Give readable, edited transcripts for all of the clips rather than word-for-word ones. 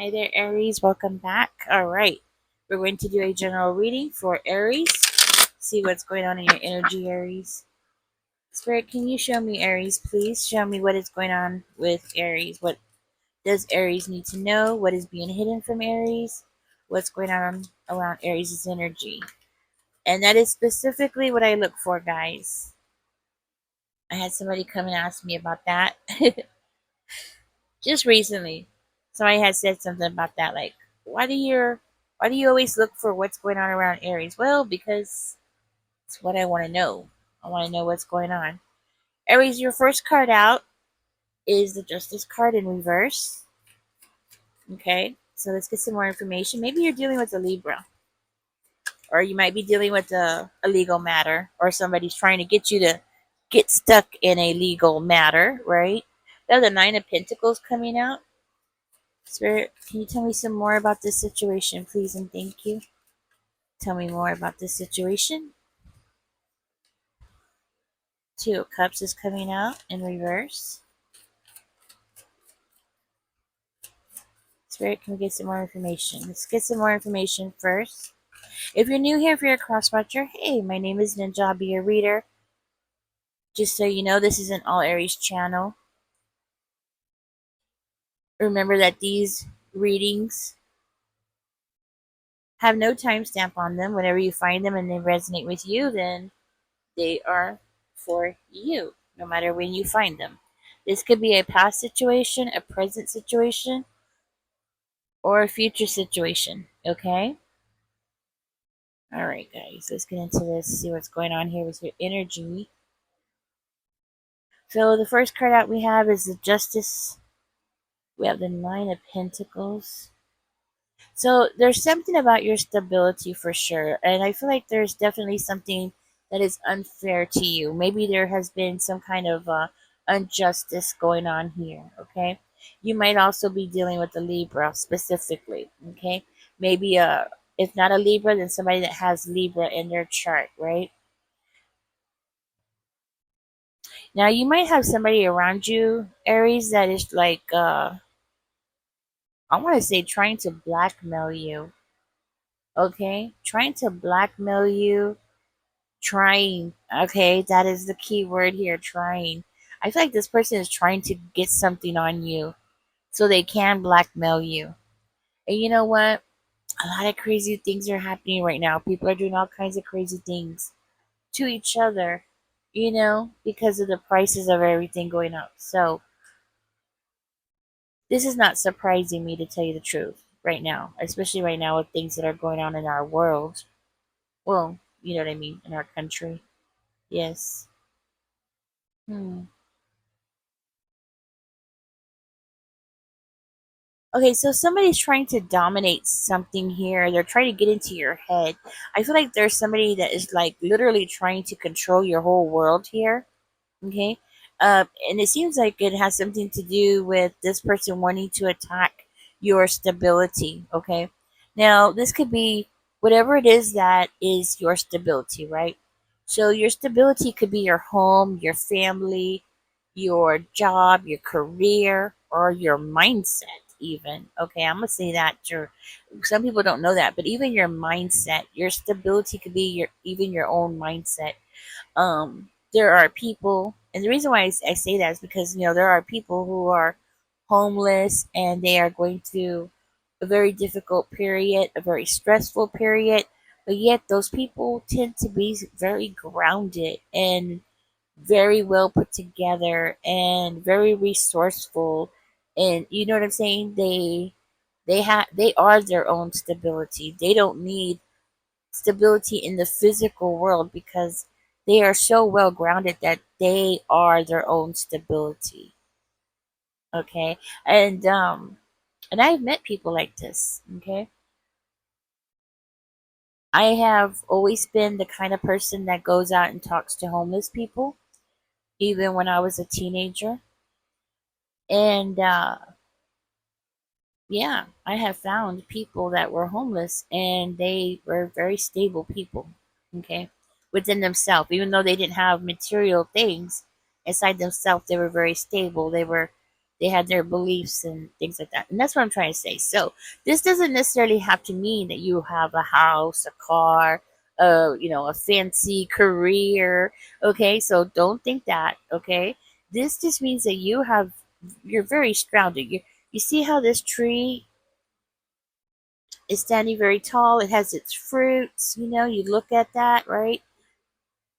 Hi there, Aries. Welcome back. All right. We're going to do a general reading for Aries. See what's going on in your energy, Aries. Spirit, can you show me Aries, please? Show me what is going on with Aries. What does Aries need to know? What is being hidden from Aries? What's going on around Aries' energy? And that is specifically what I look for, guys. I had somebody come and ask me about that just recently. Somebody had said something about that, like, why do you why do you always look for what's going on around Aries? Well, because it's what I want to know. I want to know what's going on. Aries, your first card out is the Justice card in reverse. Okay, so let's get some more information. Maybe you're dealing with a Libra, or you might be dealing with a legal matter, or somebody's trying to get you to get stuck in a legal matter, right? We have the Nine of Pentacles coming out. Spirit, can you tell me some more about this situation, please, and thank you? Tell me more about this situation. Two of Cups is coming out in reverse. Spirit, can we get some more information? Let's get some more information first. If you're new here, if you're a cross-watcher, hey, my name is Ninja. I'll be your reader. Just so you know, this is an all Aries channel. Remember that these readings have no timestamp on them. Whenever you find them and they resonate with you, then they are for you, no matter when you find them. This could be a past situation, a present situation, or a future situation, okay? All right, guys, let's get into this, see what's going on here with your energy. So the first card out we have is the Justice. We have the Nine of Pentacles. So there's something about your stability for sure. And I feel like there's definitely something that is unfair to you. Maybe there has been some kind of injustice going on here. Okay. You might also be dealing with a Libra specifically. Okay. Maybe if not a Libra, then somebody that has Libra in their chart, right? Now you might have somebody around you, Aries, that is like I want to say trying to blackmail you. Okay, trying to blackmail you, trying. Okay, that is the key word here, trying. I feel like this person is trying to get something on you so they can blackmail you. And you know what? A lot of crazy things are happening right now. People are doing all kinds of crazy things to each other, because of the prices of everything going up. So, this is not surprising me, to tell you the truth, right now, especially right now with things that are going on in our world. Well, you know what I mean, in our country. Yes. Hmm. Okay, so somebody's trying to dominate something here. They're trying to get into your head. I feel like there's somebody that is like literally trying to control your whole world here. Okay. And it seems like it has something to do with this person wanting to attack your stability. Okay. Now, this could be whatever it is that is your stability, right? So, your stability could be your home, your family, your job, your career, or your mindset, even. Okay. I'm going to say that. Some people don't know that, but even your mindset, your stability could be even your own mindset. There are people, and the reason why I say that is because there are people who are homeless and they are going through a very difficult period, a very stressful period, but yet those people tend to be very grounded and very well put together and very resourceful, and you know what I'm saying. They are their own stability. They don't need stability in the physical world because they are so well grounded that they are their own stability. Okay. And I've met people like this. Okay. I have always been the kind of person that goes out and talks to homeless people, even when I was a teenager. And yeah, I have found people that were homeless and they were very stable people, okay, within themselves. Even though they didn't have material things inside themselves, they were very stable. They had their beliefs and things like that. And that's what I'm trying to say. So this doesn't necessarily have to mean that you have a house, a car, a fancy career. Okay, so don't think that. Okay, this just means that you're very grounded. You see how this tree is standing very tall. It has its fruits. You look at that, right?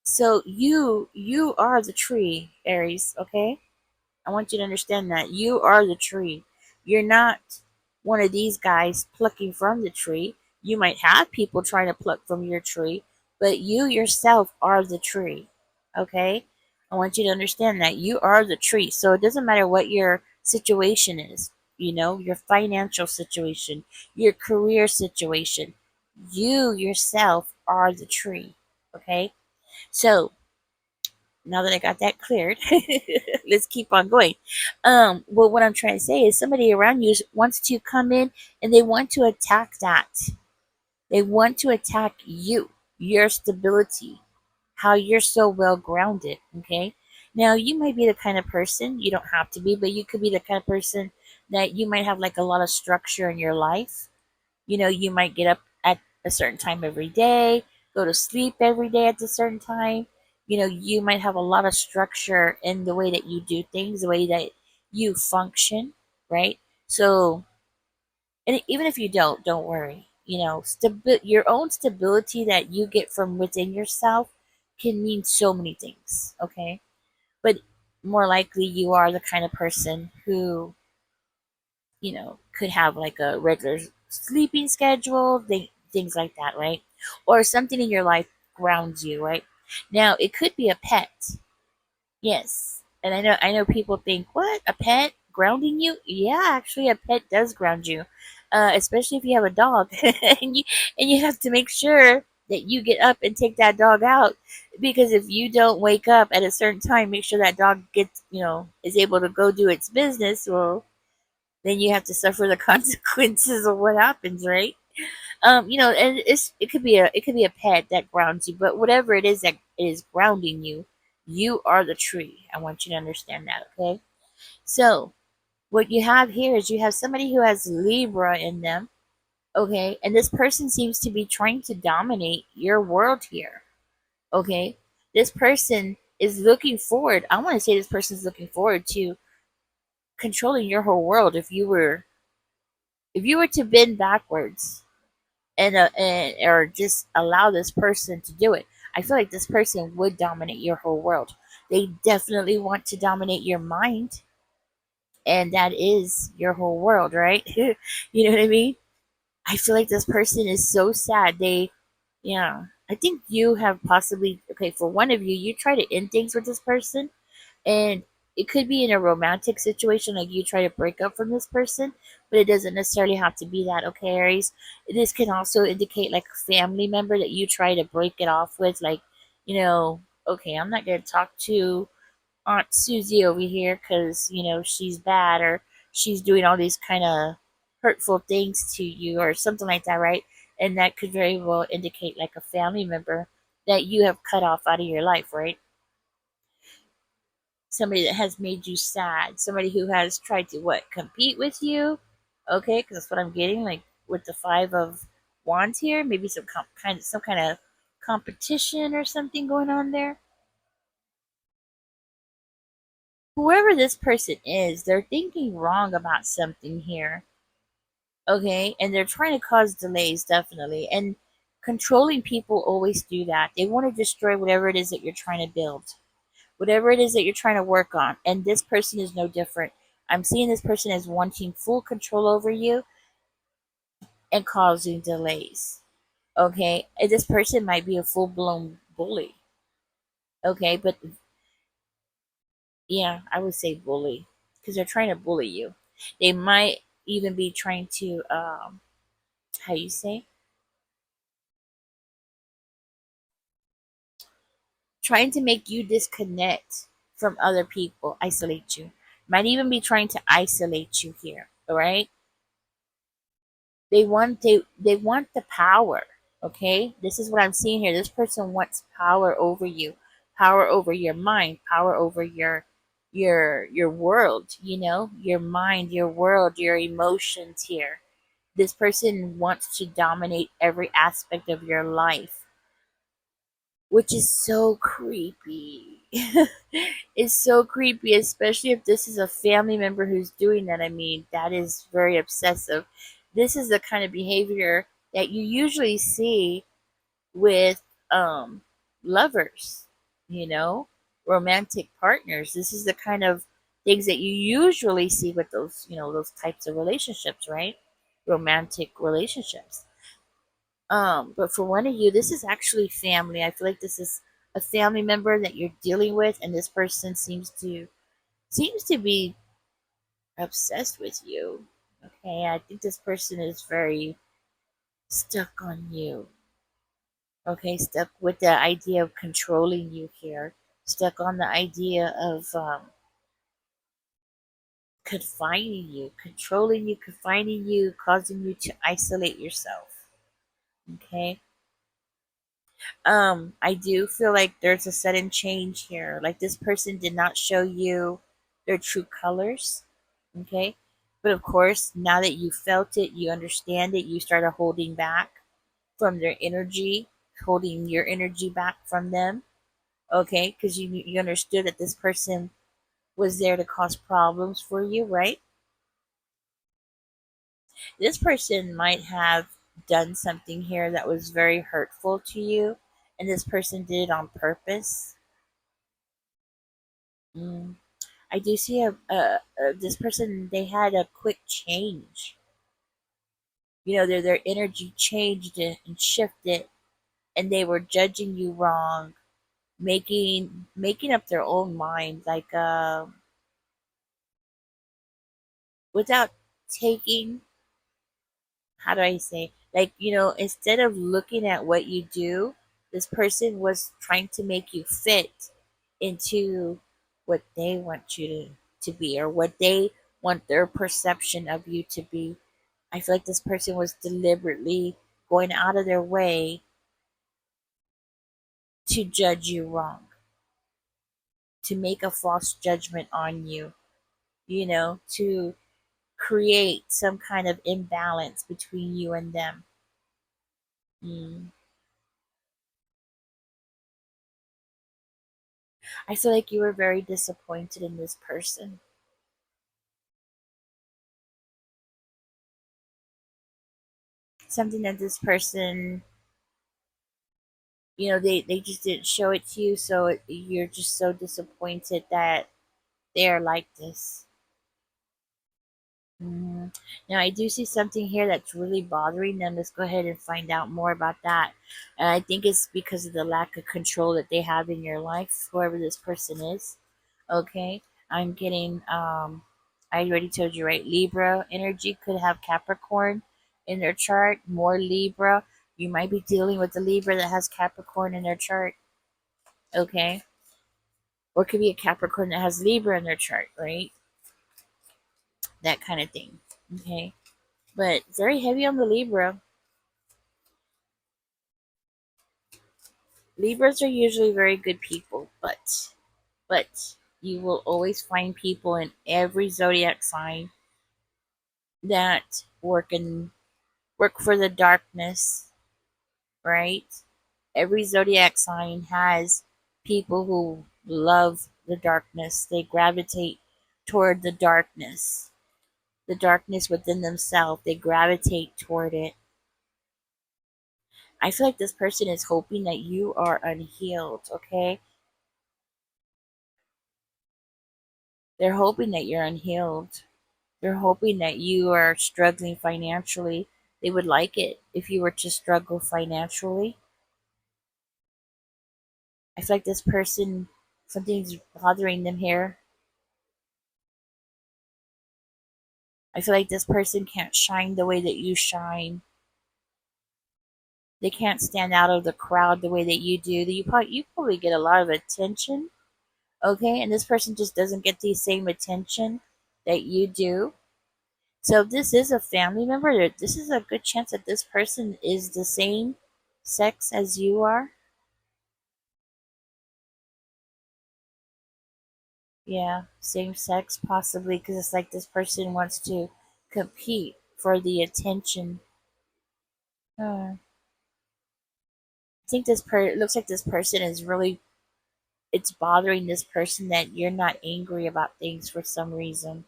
So you are the tree, Aries. Okay, I want you to understand that you are the tree. You're not one of these guys plucking from the tree. You might have people trying to pluck from your tree, but you yourself are the tree. Okay? I want you to understand that you are the tree. So it doesn't matter what your situation is, your financial situation, your career situation. You yourself are the tree. Okay? So now that I got that cleared, let's keep on going. Well, what I'm trying to say is somebody around you wants to come in and they want to attack that. They want to attack you, your stability, how you're so well grounded. Okay. Now, you might be the kind of person, you don't have to be, but you could be the kind of person that you might have like a lot of structure in your life. You might get up at a certain time every day, go to sleep every day at a certain time. You might have a lot of structure in the way that you do things, the way that you function, right? So, and even if you don't worry. Your own stability that you get from within yourself can mean so many things, okay? But more likely, you are the kind of person who could have like a regular sleeping schedule, things like that, right? Or something in your life grounds you, right? Now, it could be a pet. Yes. And I know people think, what? A pet grounding you? Yeah, actually a pet does ground you. Especially if you have a dog and you have to make sure that you get up and take that dog out because if you don't wake up at a certain time, make sure that dog gets, is able to go do its business, well, then you have to suffer the consequences of what happens, right? And it could be a pet that grounds you, but whatever it is that is grounding you, you are the tree. I want you to understand that, okay? So what you have here is you have somebody who has Libra in them, okay, and this person seems to be trying to dominate your world here, okay? This person is looking forward. I want to say this person is looking forward to controlling your whole world. If you were to bend backwards and or just allow this person to do it, I feel like this person would dominate your whole world. They definitely want to dominate your mind, and that is your whole world, right? You know what I mean? I feel like this person is so sad. Yeah, I think you have possibly, okay, for one of you, you try to end things with this person, and it could be in a romantic situation, like you try to break up from this person, but it doesn't necessarily have to be that, okay, Aries? This can also indicate like a family member that you try to break it off with, like, okay, I'm not going to talk to Aunt Susie over here because, she's bad or she's doing all these kind of hurtful things to you or something like that, right? And that could very well indicate like a family member that you have cut off out of your life, right? Somebody that has made you sad, somebody who has tried to what, compete with you, okay? Because that's what I'm getting, like with the 5 of Wands here, maybe some kind of competition or something going on there. Whoever this person is, they're thinking wrong about something here, okay? And they're trying to cause delays, definitely. And controlling people always do that. They want to destroy whatever it is that you're trying to build, whatever it is that you're trying to work on. And this person is no different. I'm seeing this person as wanting full control over you and causing delays. Okay, and this person might be a full blown bully. Okay, but yeah, I would say bully because they're trying to bully you. They might even be trying to how you say, trying to make you disconnect from other people, isolate you. Might even be trying to isolate you here. All right, they want the power. Okay, this is what I'm seeing here. This person wants power over you, power over your mind, power over your world, your mind, your world, your emotions here. This person wants to dominate every aspect of your life, which is so creepy. It's so creepy, especially if this is a family member who's doing that. I mean, that is very obsessive. This is the kind of behavior that you usually see with lovers, you know, romantic partners. This is the kind of things that you usually see with those, those types of relationships, right? Romantic relationships. But for one of you, this is actually family. I feel like this is a family member that you're dealing with, and this person seems to be obsessed with you. Okay, I think this person is very stuck on you. Okay, stuck with the idea of controlling you here, stuck on the idea of confining you, causing you to isolate yourself. Okay, I do feel like there's a sudden change here. Like this person did not show you their true colors. Okay, but of course, now that you felt it, you understand it, you started holding back from their energy, holding your energy back from them. Okay, because you understood that this person was there to cause problems for you, right? This person might have done something here that was very hurtful to you, and this person did it on purpose. Mm. I do see this person. They had a quick change. Their energy changed and shifted, and they were judging you wrong, making up their own mind, like without taking, how do I say, like, instead of looking at what you do, this person was trying to make you fit into what they want you to be, or what they want their perception of you to be. I feel like this person was deliberately going out of their way to judge you wrong, to make a false judgment on you, to create some kind of imbalance between you and them. Mm. I feel like you were very disappointed in this person. Something that this person, they just didn't show it to you, so you're just so disappointed that they're like this. Mhm. Now, I do see something here that's really bothering them. Let's go ahead and find out more about that. And I think it's because of the lack of control that they have in your life, whoever this person is. Okay, I'm getting, I already told you, right? Libra energy could have Capricorn in their chart, more Libra. You might be dealing with a Libra that has Capricorn in their chart. Okay, or it could be a Capricorn that has Libra in their chart, right? That kind of thing. Okay, but very heavy on the Libra. Libras are usually very good people, but you will always find people in every zodiac sign that work for the darkness, right? Every zodiac sign has people who love the darkness. They gravitate toward the darkness within themselves. They gravitate toward it. I feel like this person is hoping that you are unhealed, okay? They're hoping that you're unhealed. They're hoping that you are struggling financially. They would like it if you were to struggle financially. I feel like this person, something's bothering them here. I feel like this person can't shine the way that you shine. They can't stand out of the crowd the way that you do. You probably get a lot of attention, okay? And this person just doesn't get the same attention that you do. So if this is a family member, this is a good chance that this person is the same sex as you are. Yeah, same sex possibly because it's like this person wants to compete for the attention. I think it looks like this person is really, it's bothering this person that you're not angry about things for some reason.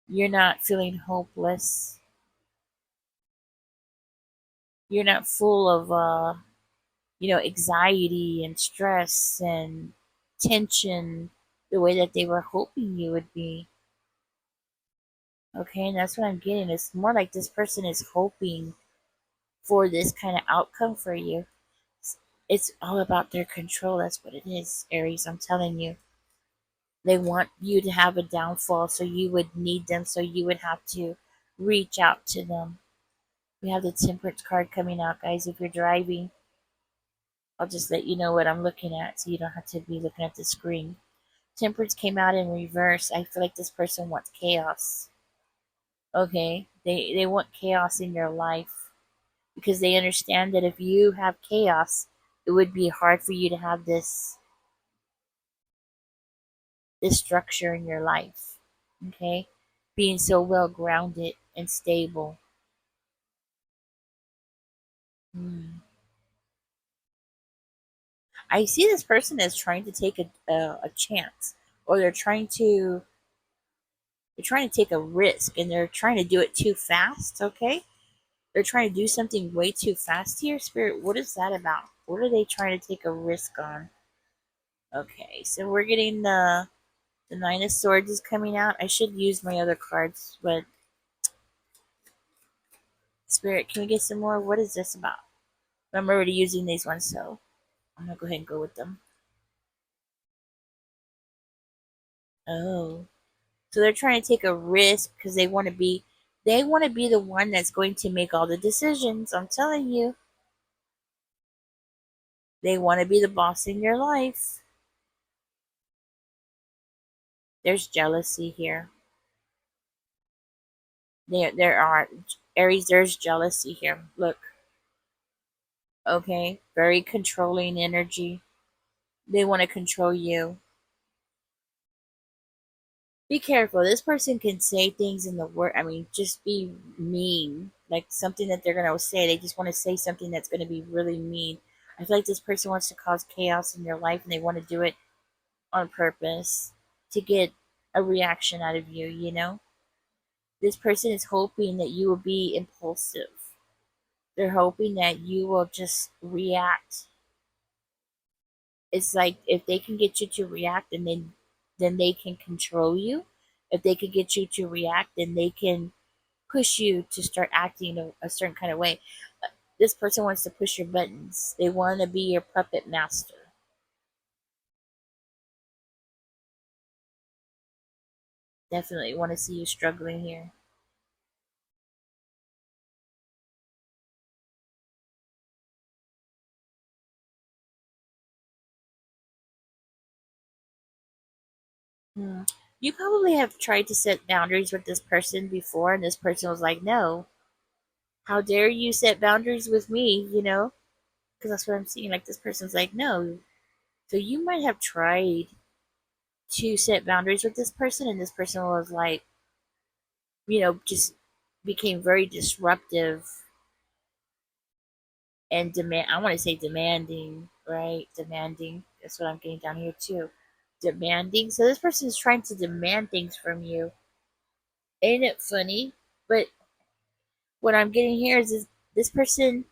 You're not feeling hopeless. You're not full of anxiety and stress and tension the way that they were hoping you would be. Okay, and that's what I'm getting. It's more like this person is hoping for this kind of outcome for you. It's all about their control. That's what it is, Aries. I'm telling you. They want you to have a downfall, so you would need them, so you would have to reach out to them. We have the Temperance card coming out, guys. If you're driving, I'll just let you know what I'm looking at so you don't have to be looking at the screen. Temperance came out in reverse. I feel like this person wants chaos. Okay? They want chaos in your life because they understand that if you have chaos, it would be hard for you to have this structure in your life. Okay? Being so well grounded and stable. Hmm. I see this person as trying to take a chance, or they're trying to take a risk, and they're trying to do it too fast. Okay, they're trying to do something way too fast here. Spirit, what is that about? What are they trying to take a risk on? Okay, so we're getting the Nine of Swords is coming out. I should use my other cards, but Spirit, can we get some more? What is this about? I'm already using these ones, so I'm gonna go ahead and go with them. Oh, so they're trying to take a risk because they want to be the one that's going to make all the decisions. I'm telling you, they want to be the boss in your life. There's jealousy here. There are Aries. There's jealousy here. Look, okay, very controlling energy. They want to control you. Be careful. This person can say things in the word. I mean, just be mean. Like something that they're gonna say. They just want to say something that's gonna be really mean. I feel like this person wants to cause chaos in your life, and they want to do it on purpose to get a reaction out of you. This person is hoping that you will be impulsive. They're hoping that you will just react. It's like if they can get you to react, and then they can control you. If they can get you to react, then they can push you to start acting a certain kind of way. This person wants to push your buttons. They want to be your puppet master. Definitely want to see you struggling here. Hmm. You probably have tried to set boundaries with this person before, and this person was like, "No, how dare you set boundaries with me?" Because that's what I'm seeing. Like this person's like, "No." So you might have tried to set boundaries with this person, and this person was like, just became very disruptive and demand. I want to say demanding, right? Demanding. That's what I'm getting down here too. Demanding. So this person is trying to demand things from you. Ain't it funny? But what I'm getting here is this person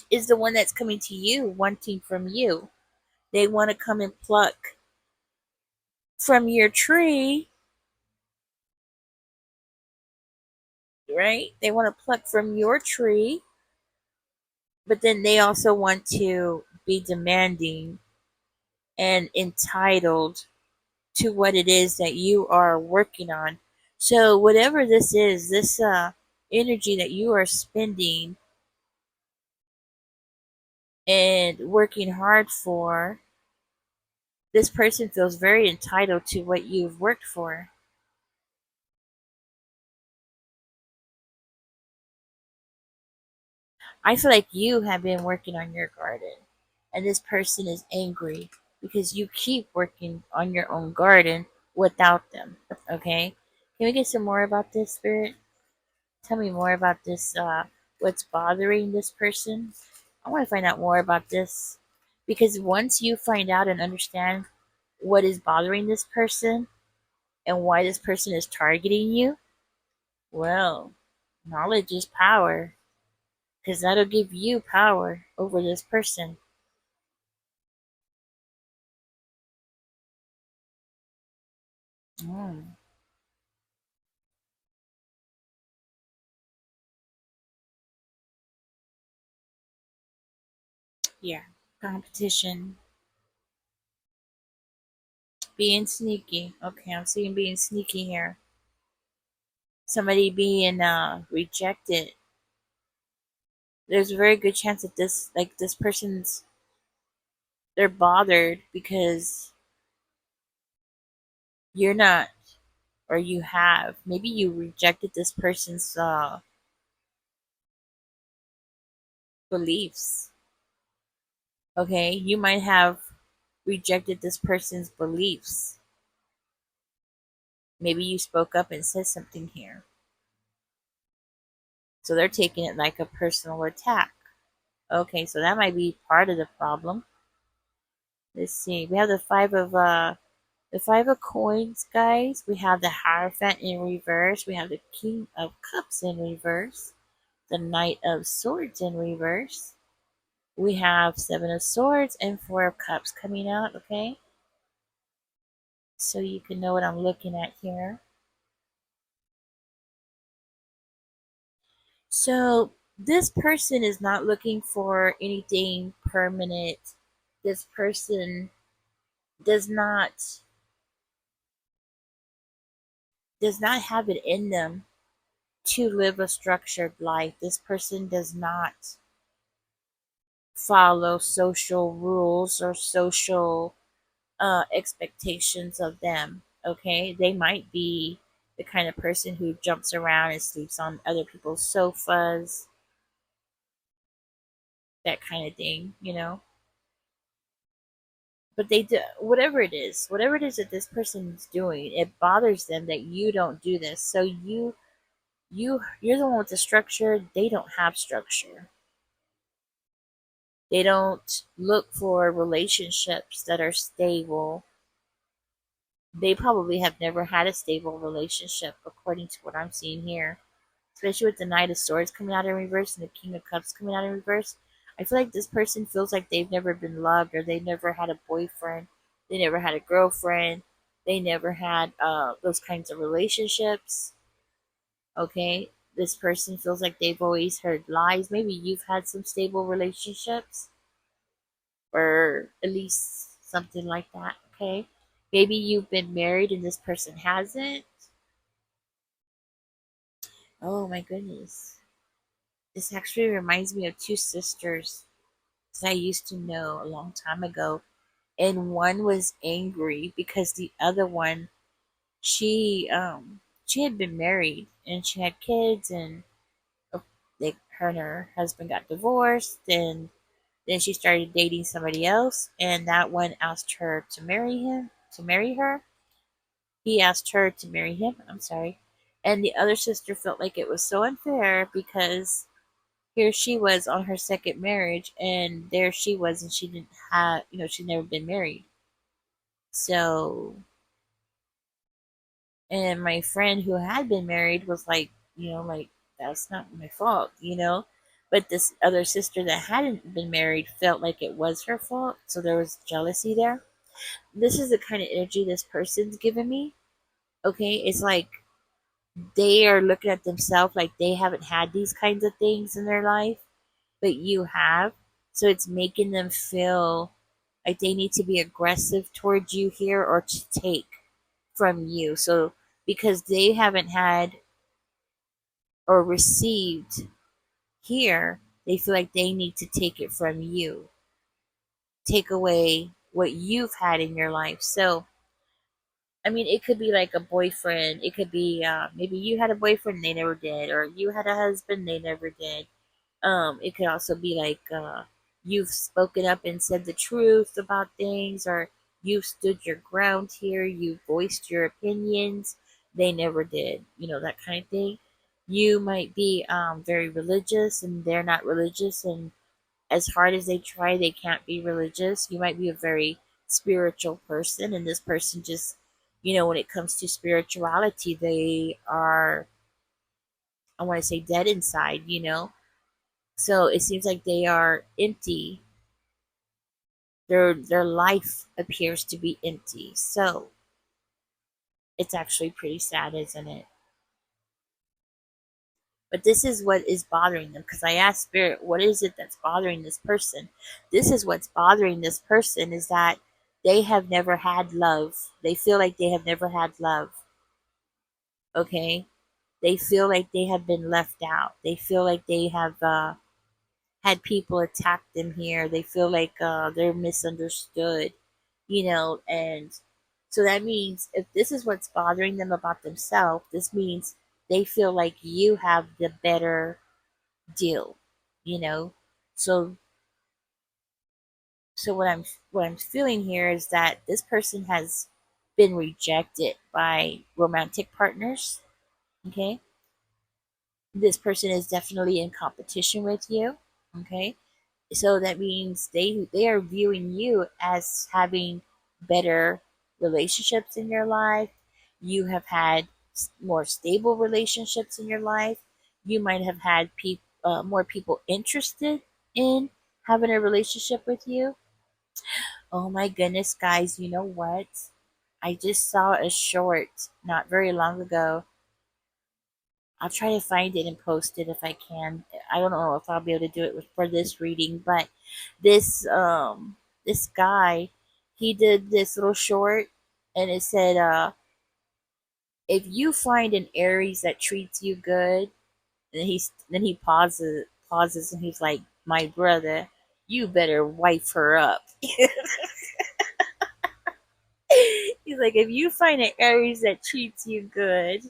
is the one that's coming to you, wanting from you. They want to come and pluck from your tree, right? They want to pluck from your tree, but then they also want to be demanding and entitled to what it is that you are working on. So whatever this is, this energy that you are spending and working hard for, this person feels very entitled to what you've worked for. I feel like you have been working on your garden, and this person is angry. because you keep working on your own garden without them. Okay? Can we get some more about this, Spirit? Tell me more about this. What's bothering this person? I want to find out more about this because once you find out and understand what is bothering this person and why this person is targeting you, well, knowledge is power because that'll give you power over this person. Mm, yeah, competition, being sneaky. Okay, I'm seeing being sneaky here. Somebody being rejected. There's a very good chance that this person's they're bothered because you're not, or you have maybe you rejected this person's beliefs. Okay, you might have rejected this person's beliefs. Maybe you spoke up and said something here, so they're taking it like a personal attack. Okay, so that might be part of the problem. Let's see, we have the five of coins, guys. We have the Hierophant in reverse. We have the King of Cups in reverse, the Knight of Swords in reverse. We have Seven of Swords and Four of Cups coming out, okay? So you can know what I'm looking at here. So this person is not looking for anything permanent. This person does not does not have it in them to live a structured life. This person does not follow social rules or social expectations of them. Okay, they might be the kind of person who jumps around and sleeps on other people's sofas, that kind of thing, you know. But they do whatever it is that this person's doing. It bothers them that you don't do this. So you're the one with the structure. They don't have structure. They don't look for relationships that are stable. They probably have never had a stable relationship, according to what I'm seeing here. Especially with the Knight of Swords coming out in reverse and the King of Cups coming out in reverse. I feel like this person feels like they've never been loved or they've never had a boyfriend, they never had a girlfriend, they never had those kinds of relationships. Okay, this person feels like they've always heard lies. Maybe you've had some stable relationships or at least something like that. Okay, maybe you've been married and this person hasn't. Oh my goodness. This actually reminds me of two sisters that I used to know a long time ago. And one was angry because the other one, she had been married and she had kids, and her and her husband got divorced, and then she started dating somebody else, and that one asked her to marry her. He asked her to marry him. I'm sorry. And the other sister felt like it was so unfair because here she was on her second marriage, and there she was, and she didn't have, she'd never been married. So, and my friend who had been married was like, like, that's not my fault. But this other sister that hadn't been married felt like it was her fault. So there was jealousy there. This is the kind of energy this person's giving me. Okay. It's like they are looking at themselves like they haven't had these kinds of things in their life, but you have. So it's making them feel like they need to be aggressive towards you here or to take from you. So because they haven't had or received here, they feel like they need to take it from you, take away what you've had in your life. So, I mean, it could be like a boyfriend. It could be maybe you had a boyfriend, they never did, or you had a husband, they never did. It could also be like you've spoken up and said the truth about things, or you've stood your ground here, you voiced your opinions. They never did, that kind of thing. You might be very religious and they're not religious, and as hard as they try, they can't be religious. You might be a very spiritual person, and this person just, when it comes to spirituality, they are, I want to say, dead inside. So it seems like they are empty. Their life appears to be empty. So it's actually pretty sad, isn't it? But this is what is bothering them, because I asked Spirit, what is it that's bothering this person? This is what's bothering this person, is that they have never had love. They feel like they have never had love. Okay? They feel like they have been left out. They feel like they have had people attack them here. They feel like they're misunderstood, and so that means if this is what's bothering them about themselves, this means they feel like you have the better deal, you know. So so what I'm feeling here is that this person has been rejected by romantic partners. Okay, this person is definitely in competition with you. Okay, so that means they are viewing you as having better relationships in your life. You have had more stable relationships in your life. You might have had more people interested in having a relationship with you. Oh my goodness, guys, you know what? I just saw a short not very long ago. I'll try to find it and post it if I can. I don't know if I'll be able to do it for this reading, but this guy, he did this little short, and it said, if you find an Aries that treats you good, and he pauses and he's like, my brother, you better wife her up. He's like, if you find an Aries that treats you good,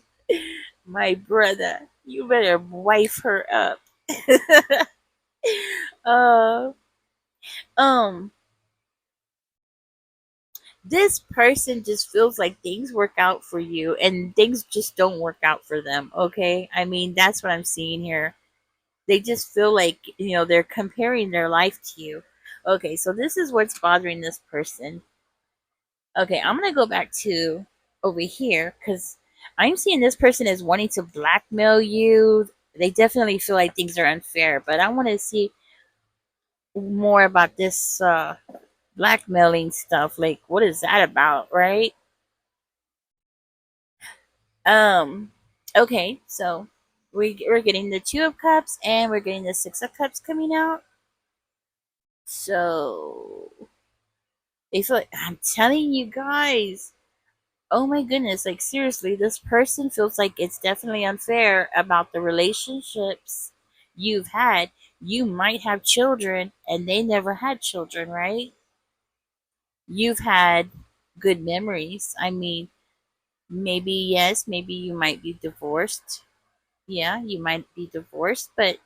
my brother, you better wife her up. uh, um, this person just feels like things work out for you and things just don't work out for them. Okay, I mean that's what I'm seeing here. They just feel like they're comparing their life to you. Okay, so this is what's bothering this person. Okay, I'm gonna go back to over here because I'm seeing this person as wanting to blackmail you. They definitely feel like things are unfair, but I want to see more about this blackmailing stuff. Like, what is that about, right? Um, okay, so we're getting the Two of Cups and we're getting the Six of Cups coming out. So they feel like, I'm telling you guys, oh my goodness, like seriously, this person feels like it's definitely unfair about the relationships you've had. You might have children and they never had children, right? You've had good memories. I mean, maybe yes, maybe you might be divorced. Yeah, you might be divorced, but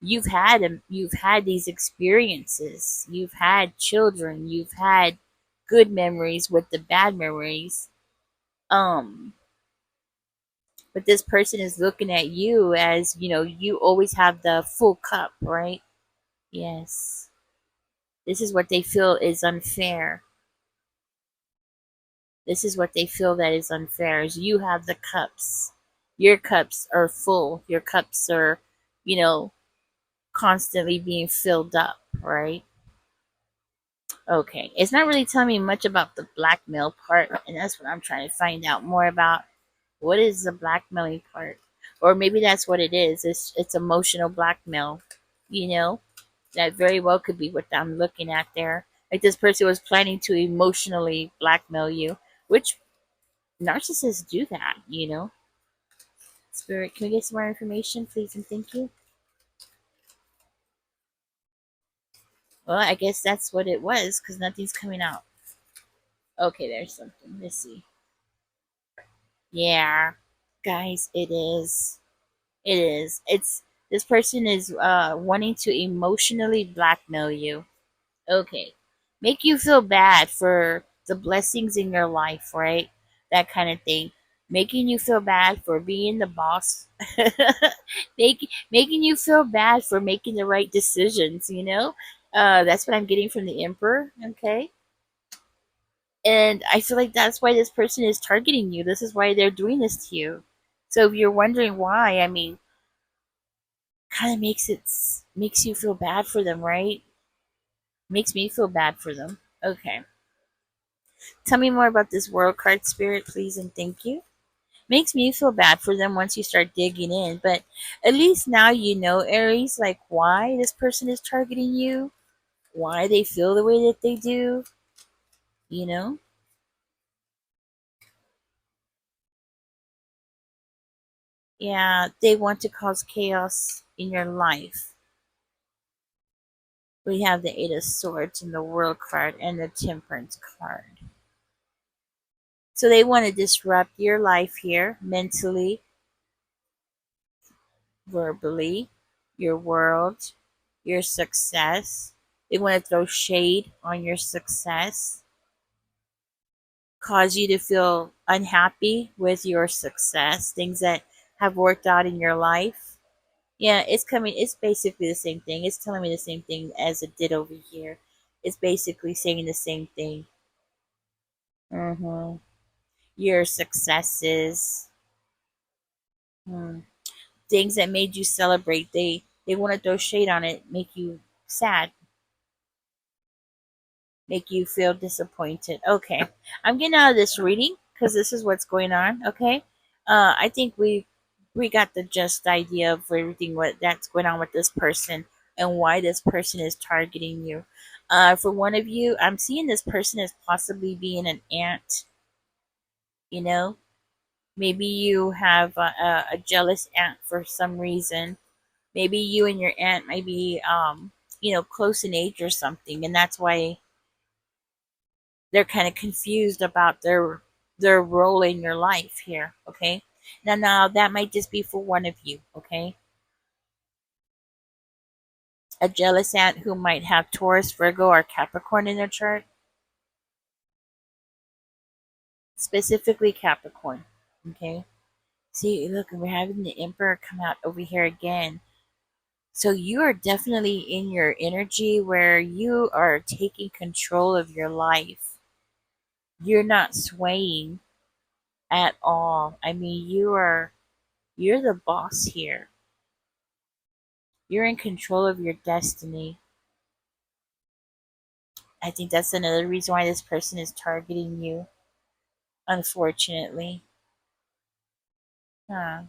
you've had these experiences. You've had children. You've had good memories with the bad memories. Um, but this person is looking at you as you always have the full cup, right? Yes, this is what they feel is unfair. This is what they feel that is unfair, is you have the cups. Your cups are full. Your cups are, you know constantly being filled up, right? Okay, it's not really telling me much about the blackmail part, and that's what I'm trying to find out more about. What is the blackmailing part? Or maybe that's what it is. It's emotional blackmail. You know, that very well could be what I'm looking at there. Like this person was planning to emotionally blackmail you, which narcissists do that. Spirit, can we get some more information, please, and thank you? Well, I guess that's what it was because nothing's coming out. Okay, there's something. Let's see. Yeah, guys, it is. It is. It's This person is wanting to emotionally blackmail you. Okay. Make you feel bad for the blessings in your life, right? That kind of thing. Making you feel bad for being the boss. Making you feel bad for making the right decisions, you know? That's what I'm getting from the Emperor, okay? And I feel like that's why this person is targeting you. This is why they're doing this to you. So if you're wondering why, I mean, kind of makes you feel bad for them, right? Makes me feel bad for them. Okay. Tell me more about this world card, spirit, please, and thank you. Makes me feel bad for them once you start digging in, but at least now you know, Aries, like why this person is targeting you, why they feel the way that they do, you know? Yeah, they want to cause chaos in your life. We have the Eight of Swords and the World card and the Temperance card. So they want to disrupt your life here mentally, verbally, your world, your success. They want to throw shade on your success, cause you to feel unhappy with your success, things that have worked out in your life. Yeah, it's coming. It's basically the same thing. It's telling me the same thing as it did over here. It's basically saying the same thing. hmm Your successes, hmm, things that made you celebrate. They want to throw shade on it, make you sad, make you feel disappointed. Okay, I'm getting out of this reading because this is what's going on. Okay, I think we got the just idea of everything what that's going on with this person and why this person is targeting you. For one of you, I'm seeing this person as possibly being an aunt. You know, maybe you have a jealous aunt for some reason. Maybe you and your aunt might be close in age or something, and that's why they're kind of confused about their role in your life here. Okay, now that might just be for one of you. Okay, a jealous aunt who might have Taurus, Virgo, or Capricorn in their chart, specifically Capricorn. Okay, see, look, we're having the Emperor come out over here again. So you are definitely in your energy where you are taking control of your life. You're not swaying at all. I mean, you're the boss here. You're in control of your destiny. I think that's another reason why this person is targeting you, unfortunately. Huh.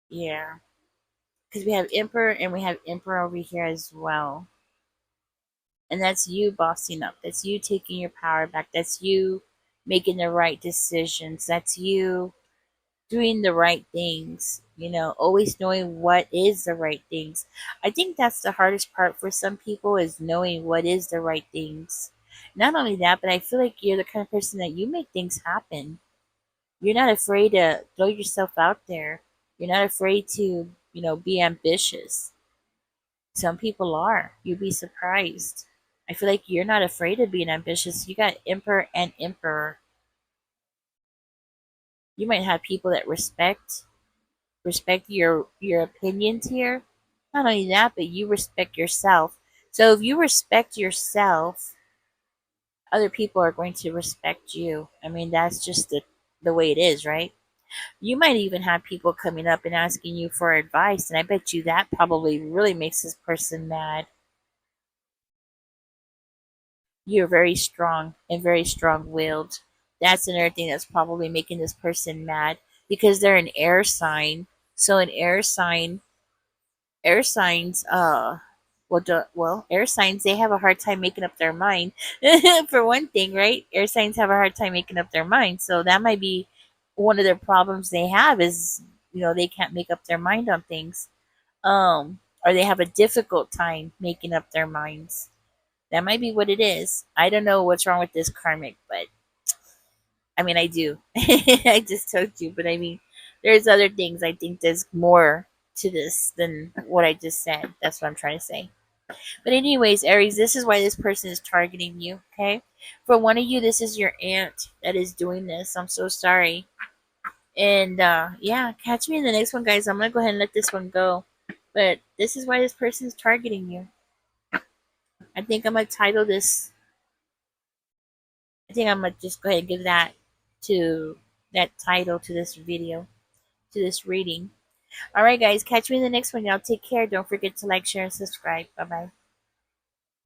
Yeah. Because we have Emperor and we have Emperor over here as well. And that's you bossing up. That's you taking your power back. That's you making the right decisions. That's you doing the right things, always knowing what is the right things. I think that's the hardest part for some people is knowing what is the right things. Not only that, but I feel like you're the kind of person that you make things happen. You're not afraid to throw yourself out there. You're not afraid to, be ambitious. Some people are. You'd be surprised. I feel like you're not afraid of being ambitious. You got emperor and emperor. You might have people that respect your opinions here. Not only that, but you respect yourself. So if you respect yourself, other people are going to respect you. I mean, that's just the way it is, right? You might even have people coming up and asking you for advice, and I bet you that probably really makes this person mad. You're very strong and very strong willed. That's another thing that's probably making this person mad because they're an air sign. So an air signs air signs, they have a hard time making up their mind. For one thing, right? Air signs have a hard time making up their mind, so that might be one of their problems they have is they can't make up their mind on things, or they have a difficult time making up their minds. That might be what it is. I don't know what's wrong with this karmic, but I mean, I do. I just told you, but I mean, there's other things. I think there's more to this than what I just said. That's what I'm trying to say. But anyways, Aries, this is why this person is targeting you. Okay, for one of you, this is your aunt that is doing this. I'm so sorry. And yeah, catch me in the next one, guys. I'm gonna go ahead and let this one go. But this is why this person is targeting you. I think I'm gonna title this. I think I'm gonna just go ahead and give to that title to this video, to this reading. All right, guys, catch me in the next one. Y'all take care. Don't forget to like, share, and subscribe. Bye bye.